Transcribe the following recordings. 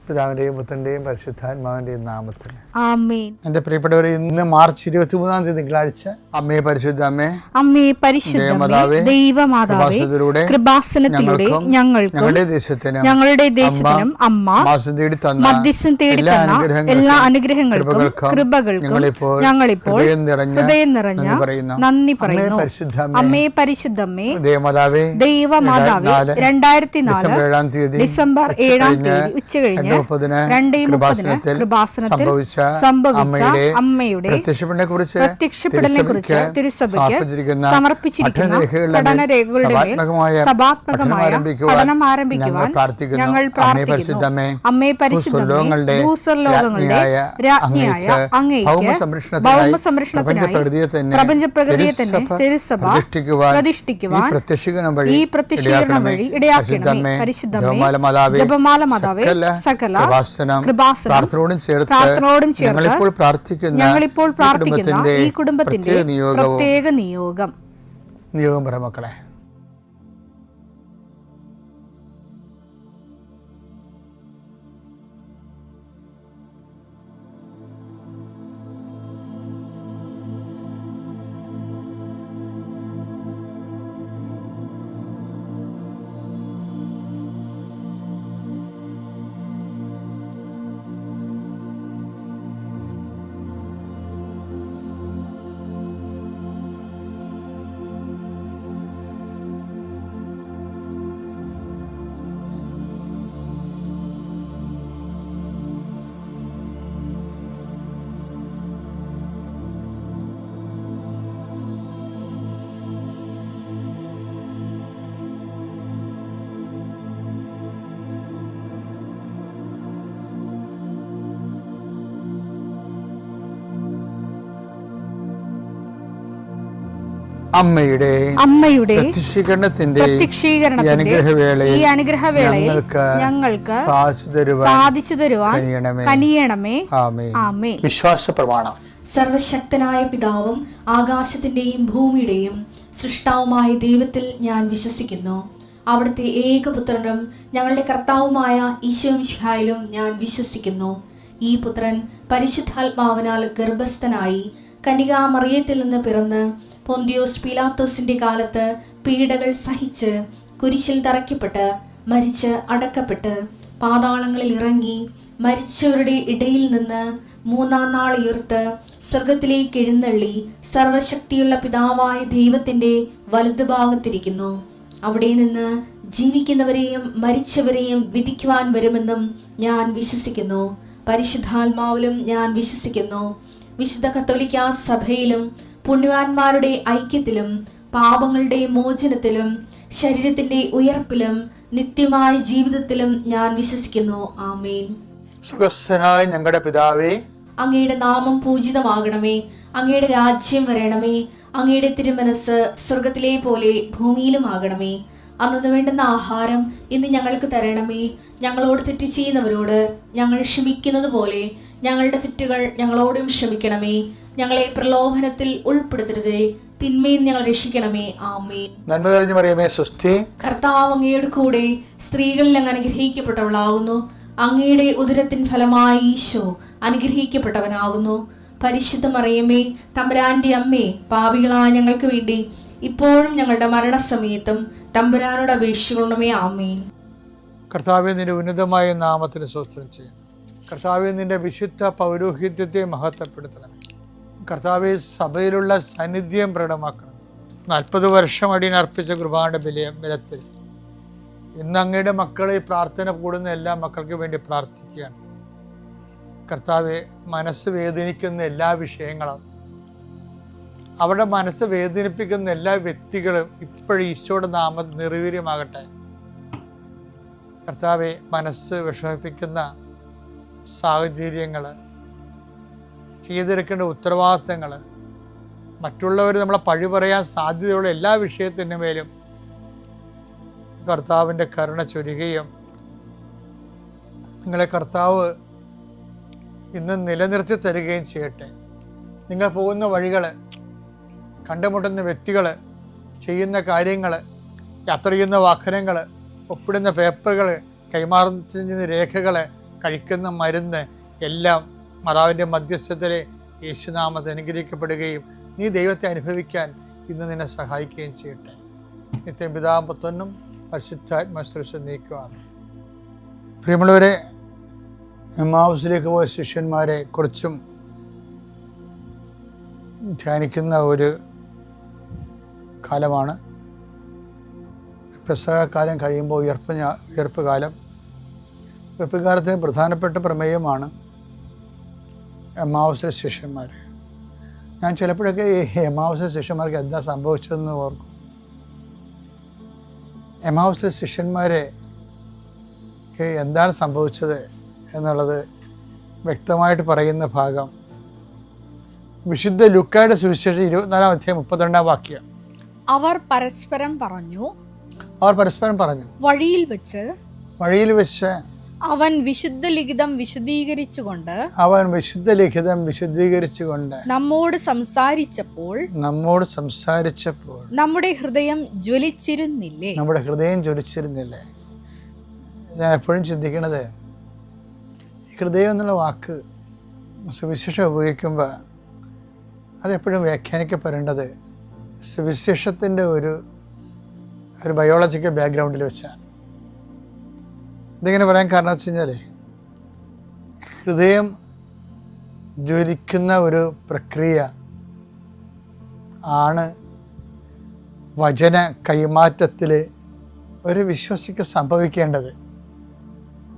പിതാവിൻ്റെയും പുത്രൻ്റെയും പരിശുദ്ധാത്മാവിൻ്റെയും നാമത്തിൽ ആമേൻ. എൻ്റെ പ്രിയപ്പെട്ടവരെ, ഇന്ന് മാർച്ച് 23 തിങ്കളാഴ്ച, അമ്മേ പരിശുദ്ധ അമ്മേ, അമ്മേ പരിശുദ്ധമേ, ദൈവമാതാവേ, കൃപാസനത്തിലൂടെ ഞങ്ങളുടെ ദേശത്തിനും അമ്മ മധ്യസ്ഥം തേടി തന്ന എല്ലാ അനുഗ്രഹങ്ങൾക്കും കൃപകൾക്കും ഞങ്ങളിപ്പോൾ ഹൃദയം നിറഞ്ഞ നന്ദി പറയുന്നു. അമ്മേ പരിശുദ്ധമേ, ദൈവമാതാവേ, 2004 ഡിസംബർ 7 ഉച്ചകഴിഞ്ഞ് 2:30 കൃപാസനത്തിൽ സംഭവിച്ച അമ്മയുടെ പ്രത്യക്ഷപ്പെടലിനെക്കുറിച്ച് തിരുസഭയ്ക്ക് സമർപ്പിച്ചിരിക്കുന്ന പഠനരേഖകളുടെ മേൽ സഭാത്മകമായ പഠനം ആരംഭിക്കുവാൻ ഞങ്ങൾ പ്രാർത്ഥിക്കുന്നു. അമ്മേ പരിശുദ്ധമേ, ഭൂസ്വർലോകങ്ങളുടെ രാജ്ഞിയായ അങ്ങേയ്ക്ക് ഭൗമസംരക്ഷണത്തിനായി പ്രപഞ്ചപ്രകൃതിയെ തന്നെ തിരുസഭ പ്രതിഷ്ഠിക്കുവാൻ ഈ പ്രത്യക്ഷീകരണം വഴി ഇടയാക്കണമേ. പരിശുദ്ധമേ, ജപമാല മാതാവേ, സകല കൃപാസനം പ്രാർത്ഥനയോടും ചേർത്ത് ഞങ്ങളിപ്പോൾ പ്രാർത്ഥിക്കുന്ന ഈ കുടുംബത്തിന്റെ പ്രത്യേക നിയോഗം പറ മക്കളെ. അമ്മയുടെ പ്രത്യക്ഷീകരണത്തിന്റെ ഈ അനുഗ്രഹവേളയിൽ ഞങ്ങൾക്ക് സാധിച്ചു തരുവാൻ കനിയണമേ. ആമേൻ. വിശ്വാസ പ്രമാണം. സർവശക്തനായ പിതാവും ആകാശത്തിന്റെയും ഭൂമിയുടെയും സൃഷ്ടാവുമായ ദൈവത്തിൽ ഞാൻ വിശ്വസിക്കുന്നു. അവിടുത്തെ ഏകപുത്രനും ഞങ്ങളുടെ കർത്താവുമായ ഈശോമിശിഹായിലും ഞാൻ വിശ്വസിക്കുന്നു. ഈ പുത്രൻ പരിശുദ്ധാത്മാവിനാൽ ഗർഭസ്ഥനായി കന്യകാമറിയത്തിൽ നിന്ന് പിറന്ന് പൊന്തിയോസ് പീലാത്തോസിന്റെ കാലത്ത് പീഡകൾ സഹിച്ച് കുരിശിൽ തറയ്ക്കപ്പെട്ട് മരിച്ച് അടക്കപ്പെട്ട് പാതാളങ്ങളിൽ ഇറങ്ങി മരിച്ചവരുടെ ഇടയിൽ നിന്ന് 3-ാം നാൾ ഉയർത്ത് സ്വർഗത്തിലേക്ക് എഴുന്നള്ളി സർവശക്തിയുള്ള പിതാവായ ദൈവത്തിന്റെ വലതുഭാഗത്തിരിക്കുന്നു. അവിടെ നിന്ന് ജീവിക്കുന്നവരെയും മരിച്ചവരെയും വിധിക്കുവാൻ വരുമെന്നും ഞാൻ വിശ്വസിക്കുന്നു. പരിശുദ്ധാത്മാവിലും ഞാൻ വിശ്വസിക്കുന്നു. വിശുദ്ധ കത്തോലിക്കാ സഭയിലും പുണ്യവാന്മാരുടെ ഐക്യത്തിലും പാപങ്ങളുടെ മോചനത്തിലും ശരീരത്തിന്റെ ഉയർപ്പിലും നിത്യമായ ജീവിതത്തിലും ഞാൻ വിശ്വസിക്കുന്നു. ആമേൻ. സുഖസ്ഥനായ ഞങ്ങളുടെ പിതാവേ, അങ്ങയുടെ നാമം പൂജിതമാകണമേ. അങ്ങയുടെ രാജ്യം വരണമേ. അങ്ങയുടെ തിരുമനസ് സ്വർഗത്തിലെ പോലെ ഭൂമിയിലും ആകണമേ. അന്നു വേണ്ടുന്ന ആഹാരം ഇന്ന് ഞങ്ങൾക്ക് തരണമേ. ഞങ്ങളോട് തെറ്റ് ചെയ്യുന്നവരോട് ഞങ്ങൾ ക്ഷമിക്കുന്നത് പോലെ ഞങ്ങളുടെ തെറ്റുകൾ ഞങ്ങളോടും ക്ഷമിക്കണമേ. ഞങ്ങളെ പ്രലോഭനത്തിൽ ഉൾപ്പെടുത്തരുതേ, തിന്മയിൽ ഞങ്ങൾ രക്ഷിക്കണമേ. ആമേൻ. നന്മ നിറഞ്ഞ മറിയമേ, സ്വസ്തി. കർത്താവ് അങ്ങയുടെ കൂടെ സ്ത്രീകളിൽ അങ്ങ് അനുഗ്രഹിക്കപ്പെട്ടവളാകുന്നു. അങ്ങയുടെ ഉദരത്തിൻ ഫലമായി ഈശോ അനുഗ്രഹിക്കപ്പെട്ടവനാകുന്നു. പരിശുദ്ധ മറിയമേ, തമ്പുരാന്റെ അമ്മേ, പാപികളായ ഞങ്ങൾക്ക് വേണ്ടി ഇപ്പോഴും ഞങ്ങളുടെ മരണസമയത്തും തമ്പുരാനോട് അപേക്ഷിക്കണമേ. ആമേൻ. കർത്താവേ, നിന്റെ ഉന്നതമായ നാമത്തിന് സ്തോത്രം ചെയ്യാം. കർത്താവേ, നിന്റെ വിശുദ്ധ പൗരോഹിത്യത്തെ മഹത്വപ്പെടുത്തണം. കർത്താവെ, സഭയിലുള്ള സാന്നിധ്യം പ്രകടമാക്കണം. 40 വർഷം അടിയനർപ്പിച്ച കൃപാന്റെ ബലത്തിൽ ഇന്ന് അങ്ങയുടെ മക്കളെ പ്രാർത്ഥന കൂടുന്ന എല്ലാ മക്കൾക്ക് വേണ്ടി പ്രാർത്ഥിക്കുകയാണ്. കർത്താവെ, മനസ്സ് വേദനിക്കുന്ന എല്ലാ വിഷയങ്ങളും, അവരുടെ മനസ്സ് വേദനിപ്പിക്കുന്ന എല്ലാ വ്യക്തികളും ഇപ്പോഴും ഈശോയുടെ നാമം നിർവീര്യമാകട്ടെ. കർത്താവെ, മനസ്സ് വിഷമിപ്പിക്കുന്ന സാഹചര്യങ്ങൾ, ചെയ്തെടുക്കേണ്ട ഉത്തരവാദിത്തങ്ങൾ, മറ്റുള്ളവർ നമ്മളെ പഴി പറയാൻ സാധ്യതയുള്ള എല്ലാ വിഷയത്തിൻ്റെ മേലും കർത്താവിൻ്റെ കരുണ ചൊരിയുകയും നിങ്ങളെ കർത്താവ് ഇന്ന് നിലനിർത്തി തരികയും ചെയ്യട്ടെ. നിങ്ങൾ പോകുന്ന വഴികൾ, കണ്ടുമുട്ടുന്ന വ്യക്തികൾ, ചെയ്യുന്ന കാര്യങ്ങൾ, യാത്ര ചെയ്യുന്ന വാഹനങ്ങൾ, ഒപ്പിടുന്ന പേപ്പറുകൾ, കൈമാറുന്ന രേഖകൾ, കഴിക്കുന്ന മരുന്ന് എല്ലാം മാതാവിൻ്റെ മധ്യസ്ഥത്തിൽ യേശുനാമത്തിൽ അനുഗ്രഹിക്കപ്പെടുകയും നീ ദൈവത്തെ അനുഭവിക്കാൻ ഇന്ന് നിന്നെ സഹായിക്കുകയും ചെയ്യട്ടെ. നിത്യം പിതാവും പുത്രനും പരിശുദ്ധാത്മാശ്രേഷ്ഠ നീക്കുവാണ്. പ്രിയമുള്ളവരെ, എമ്മാവുസിലേക്ക് പോയ ശിഷ്യന്മാരെ കുറിച്ചും ധ്യാനിക്കുന്ന ഒരു കാലമാണ്. പെസഹ കാലം കഴിയുമ്പോൾ ഉയർപ്പ് കാലം. ഉയർപ്പ് കാലത്തിന് പ്രധാനപ്പെട്ട പ്രമേയമാണ് എമ്മാവുസിലെ ശിഷ്യന്മാർ. ഞാൻ ചിലപ്പോഴൊക്കെ ഈ എമ്മാവുസിലെ ശിഷ്യന്മാർക്ക് എന്താ സംഭവിച്ചതെന്ന് ഓർക്കും. എമ്മാവുസിലെ ശിഷ്യന്മാരെ എന്താണ് സംഭവിച്ചത് എന്നുള്ളത് വ്യക്തമായിട്ട് പറയുന്ന ഭാഗം വിശുദ്ധ ലൂക്കായുടെ സുവിശേഷം 24-ാം അധ്യായം 32-ാം വാക്യം. അവർ പരസ്പരം പറഞ്ഞു, വഴിയിൽ വെച്ച് അവൻ വിശുദ്ധ ലിഖിതം വിശദീകരിച്ചുകൊണ്ട് നമ്മോട് സംസാരിച്ചപ്പോൾ നമ്മുടെ ഹൃദയം ജ്വലിച്ചിരുന്നില്ലേ. ഞാൻ എപ്പോഴും ചിന്തിക്കണത്, ഹൃദയം എന്നുള്ള വാക്ക് സുവിശേഷം ഉപയോഗിക്കുമ്പോൾ അതെപ്പോഴും വ്യാഖ്യാനിക്കപ്പെടേണ്ടത് സുവിശേഷത്തിൻ്റെ ഒരു ബയോളജിക്കൽ ബാക്ക്ഗ്രൗണ്ടിൽ വെച്ചാണ്. ഇതിങ്ങനെ പറയാൻ കാരണം വെച്ച് കഴിഞ്ഞാൽ, ഹൃദയം ജ്വലിക്കുന്ന ഒരു പ്രക്രിയ ആണ് വചന കൈമാറ്റത്തിൽ ഒരു വിശ്വാസിക്ക് സംഭവിക്കേണ്ടത്.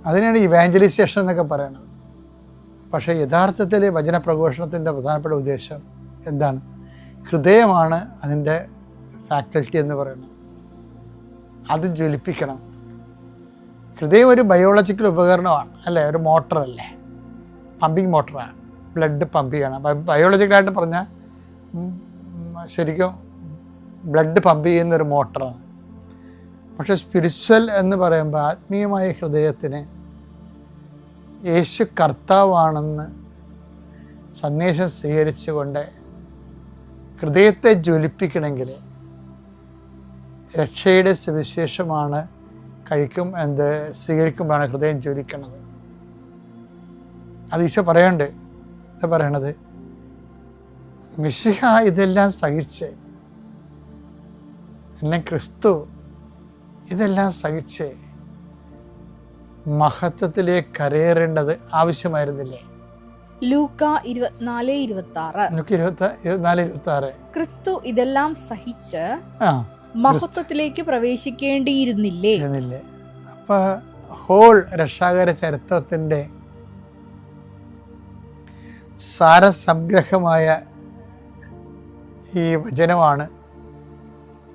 അതിനാണ് ഇവാഞ്ചലൈസേഷൻ എന്നൊക്കെ പറയുന്നത്. പക്ഷേ യഥാർത്ഥത്തിൽ വചനപ്രഘോഷണത്തിൻ്റെ പ്രധാനപ്പെട്ട ഉദ്ദേശം എന്താണ്? ഹൃദയമാണ് അതിൻ്റെ ഫാക്കൽറ്റി എന്ന് പറയുന്നത്. അത് ജ്വലിപ്പിക്കണം. ഹൃദയം ഒരു ബയോളജിക്കൽ ഉപകരണമാണ്, അല്ലേ? ഒരു മോട്ടറല്ലേ, പമ്പിങ് മോട്ടറാണ്, ബ്ലഡ് പമ്പ് ചെയ്യണം. ബയോളജിക്കലായിട്ട് പറഞ്ഞാൽ ശരിക്കും ബ്ലഡ് പമ്പ് ചെയ്യുന്നൊരു മോട്ടറാണ്. പക്ഷെ സ്പിരിച്വൽ എന്ന് പറയുമ്പോൾ ആത്മീയമായ ഹൃദയത്തിന് യേശു കർത്താവാണെന്ന് സന്ദേശം സ്വീകരിച്ചുകൊണ്ട് ഹൃദയത്തെ ജ്വലിപ്പിക്കണമെങ്കിൽ രക്ഷയുടെ സുവിശേഷമാണ് സ്വീകരിക്കുമ്പോഴാണ് ഹൃദയം ജ്വലിക്കുന്നത്. അത് ഈശോ പറയണ്ട്. എന്താ പറയണത്? മിശിഹ ഇതെല്ലാം സഹിച്ച്, എന്നെ ക്രിസ്തു ഇതെല്ലാം സഹിച്ച് മഹത്വത്തിലേക്ക് കരയേറേണ്ടത് ആവശ്യമായിരുന്നില്ലേ? ലൂക്ക 24:26. ക്രിസ്തു ഇതെല്ലാം സഹിച്ച് മഹത്വത്തിലേക്ക് പ്രവേശിക്കേണ്ടിയിരുന്നില്ലേ? അപ്പൊ ഹോൾ രക്ഷാകര ചരിത്രത്തിൻ്റെ സാരസംഗ്രഹമായ ഈ വചനമാണ്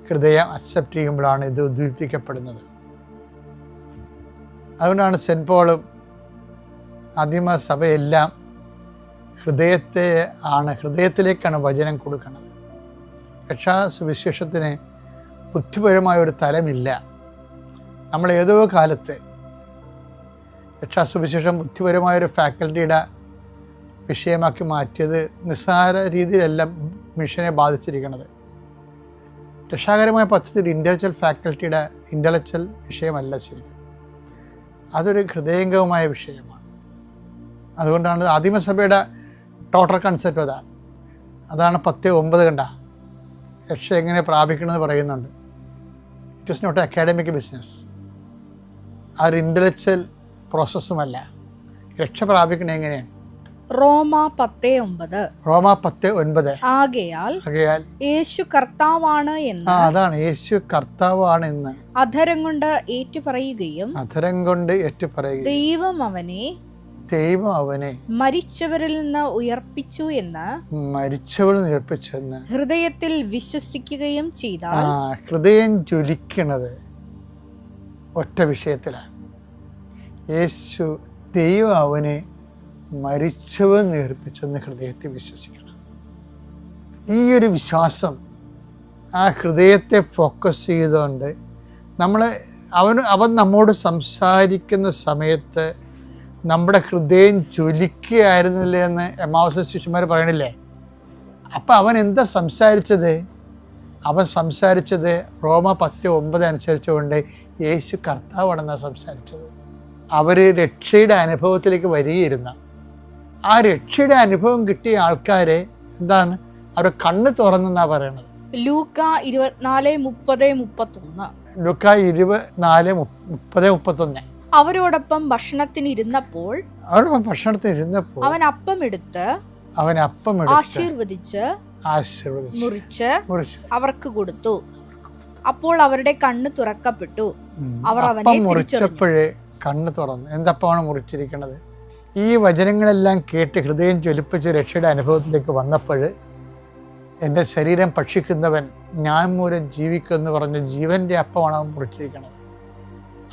ഹൃദയം അക്സെപ്റ്റ് ചെയ്യുമ്പോഴാണ് ഇത് ഉദ്ദീപിക്കപ്പെടുന്നത്. അതുകൊണ്ടാണ് സെൻറ്റ് പോളും ആദിമ സഭയെല്ലാം ഹൃദയത്തിലേക്കാണ് വചനം കൊടുക്കുന്നത്. രക്ഷാ സുവിശേഷത്തിന് ബുദ്ധിപരമായ ഒരു തലമില്ല. നമ്മൾ ഏതോ കാലത്ത് രക്ഷാസുവിശേഷം ബുദ്ധിപരമായൊരു ഫാക്കൽറ്റിയുടെ വിഷയമാക്കി മാറ്റിയത് നിസ്സാര രീതിയിലല്ല മിഷനെ ബാധിച്ചിരിക്കുന്നത്. രക്ഷാകരമായ പദ്ധതി ഒരു ഇൻ്റലക്ച്വൽ വിഷയമല്ല ശരിക്കും. അതൊരു ഹൃദയംഗമമായ വിഷയമാണ്. അതുകൊണ്ടാണ് ആദിമസഭയുടെ ടോട്ടൽ കൺസെപ്റ്റ് അതാണ് 10:9 കണ്ട രക്ഷ എങ്ങനെ പ്രാപിക്കണമെന്ന് പറയുന്നുണ്ട്. It is not academic business. അതൊരു ഇൻ്റലക്ച്വൽ പ്രോസസ്സുമല്ല. രക്ഷ പ്രാപിക്കണത് എങ്ങനെയാണ്? റോമ 10:9. ആകയാൽ യേശു കർത്താവാണ് എന്ന്, അതാണ് യേശു കർത്താവാണ് എന്ന് അധരം കൊണ്ട് ഏറ്റുപറയുകയും ദൈവം അവനെ മരിച്ചവരിൽ നിന്ന് ഉയർപ്പിച്ചു എന്ന് ഹൃദയത്തിൽ വിശ്വസിക്കുകയും ചെയ്താൽ. ഹൃദയം ജ്വലിക്കുന്നത് ഒറ്റ വിഷയത്തിലാണ്. യേശു ദൈവം അവനെ മരിച്ചവൻ ഉയർപ്പിച്ചെന്ന് ഹൃദയത്തെ വിശ്വസിക്കണം. ഈ ഒരു വിശ്വാസം ആ ഹൃദയത്തെ ഫോക്കസ് ചെയ്തുകൊണ്ട് അവൻ നമ്മോട് സംസാരിക്കുന്ന സമയത്ത് നമ്മുടെ ഹൃദയം ജ്വലിക്കുകയായിരുന്നില്ലേ എന്ന് എമ്മാവുസ് ശിഷ്യന്മാർ പറയണില്ലേ? അപ്പം അവൻ എന്താ സംസാരിച്ചത്? അവൻ സംസാരിച്ചത് റോമ 10:9 അനുസരിച്ചുകൊണ്ട് യേശു കർത്താവാണെന്നാണ് സംസാരിച്ചത്. അവർ രക്ഷയുടെ അനുഭവത്തിലേക്ക് വരികയിരുന്ന ആ രക്ഷയുടെ അനുഭവം കിട്ടിയ ആൾക്കാരെ എന്താണ് അവർ കണ്ണ് തുറന്നെന്നാ പറയണത്. ലൂക്ക 24:30-31. ലൂക്ക 24:30-31. അവരോടൊപ്പം ഭക്ഷണത്തിനിരുന്നപ്പോൾ അവൻ അപ്പമെടുത്ത് ആശീർവദിച്ച് മുറിച്ച് അവർക്ക് കൊടുത്തു. അപ്പോൾ അവരുടെ കണ്ണ് തുറക്കപ്പെട്ടു. അവർ അവനെ മുറിച്ചപ്പോഴേ കണ്ണ് തുറന്നു. എന്തപ്പമാണ് മുറിച്ചിരിക്കുന്നത്? ഈ വചനങ്ങളെല്ലാം കേട്ട് ഹൃദയം ജ്വലിപ്പിച്ച് രക്ഷയുടെ അനുഭവത്തിലേക്ക് വന്നപ്പോൾ എൻ്റെ ശരീരം ഭക്ഷിക്കുന്നവൻ ഞാൻ മൂലം ജീവിക്കുമെന്ന് പറഞ്ഞ് ജീവൻ്റെ അപ്പമാണ് അവൻ മുറിച്ചിരിക്കുന്നത്.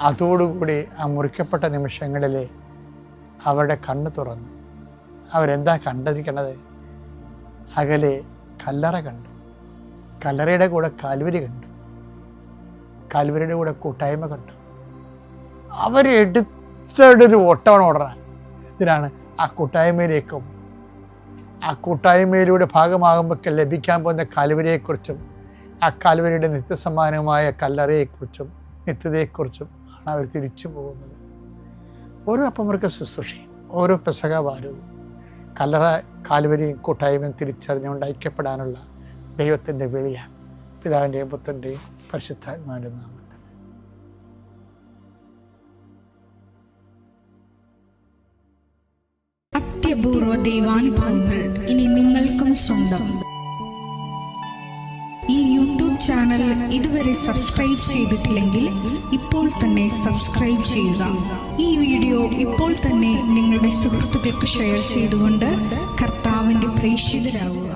അതോടുകൂടി ആ മുറിക്കപ്പെട്ട നിമിഷങ്ങളിൽ അവരുടെ കണ്ണ് തുറന്നു. അവരെന്താ കണ്ടിരിക്കണത്? അകലെ കല്ലറ കണ്ടു, കല്ലറയുടെ കൂടെ കാൽവരി കണ്ടു, കാൽവരിയുടെ കൂടെ കൂട്ടായ്മ കണ്ടു. അവരെടുത്തൊരു ഓട്ടമാണ് ഓടണം. എന്തിനാണ്? ആ കൂട്ടായ്മയിലേക്കും ആ കൂട്ടായ്മയിലൂടെ ഭാഗമാകുമ്പോൾ ലഭിക്കാൻ പോകുന്ന കാൽവരിയെക്കുറിച്ചും ആ കാൽവരിയുടെ നിത്യസമാനമായ കല്ലറയെക്കുറിച്ചും നിത്യതയെക്കുറിച്ചും ആണ് അവർ തിരിച്ചു പോകുന്നത്. ഓരോ അപ്പമുറുക്ക ശുശ്രൂഷയും ഓരോ പെസഹ വാരവും കല്ലറ കാൽവരിയും കൂട്ടായ്മയും തിരിച്ചറിഞ്ഞുകൊണ്ട് ഐക്യപ്പെടാനുള്ള ദൈവത്തിൻ്റെ വിളിയാണ്. പിതാവിൻ്റെയും പുത്രൻ്റെയും പരിശുദ്ധാത്മാവിൻ്റെ നാമത്തിൽ. അത്യപൂർവ ദൈവാനുഭവങ്ങൾ ഇനി നിങ്ങൾക്കും സ്വന്തം. ഈ യൂട്യൂബ് ചാനൽ ഇതുവരെ സബ്സ്ക്രൈബ് ചെയ്തിട്ടില്ലെങ്കിൽ ഇപ്പോൾ തന്നെ സബ്സ്ക്രൈബ് ചെയ്യുക. ഈ വീഡിയോ ഇപ്പോൾ തന്നെ നിങ്ങളുടെ സുഹൃത്തുക്കൾക്ക് ഷെയർ ചെയ്തുകൊണ്ട് കർത്താവിൻ്റെ പ്രേക്ഷിതരാകുക.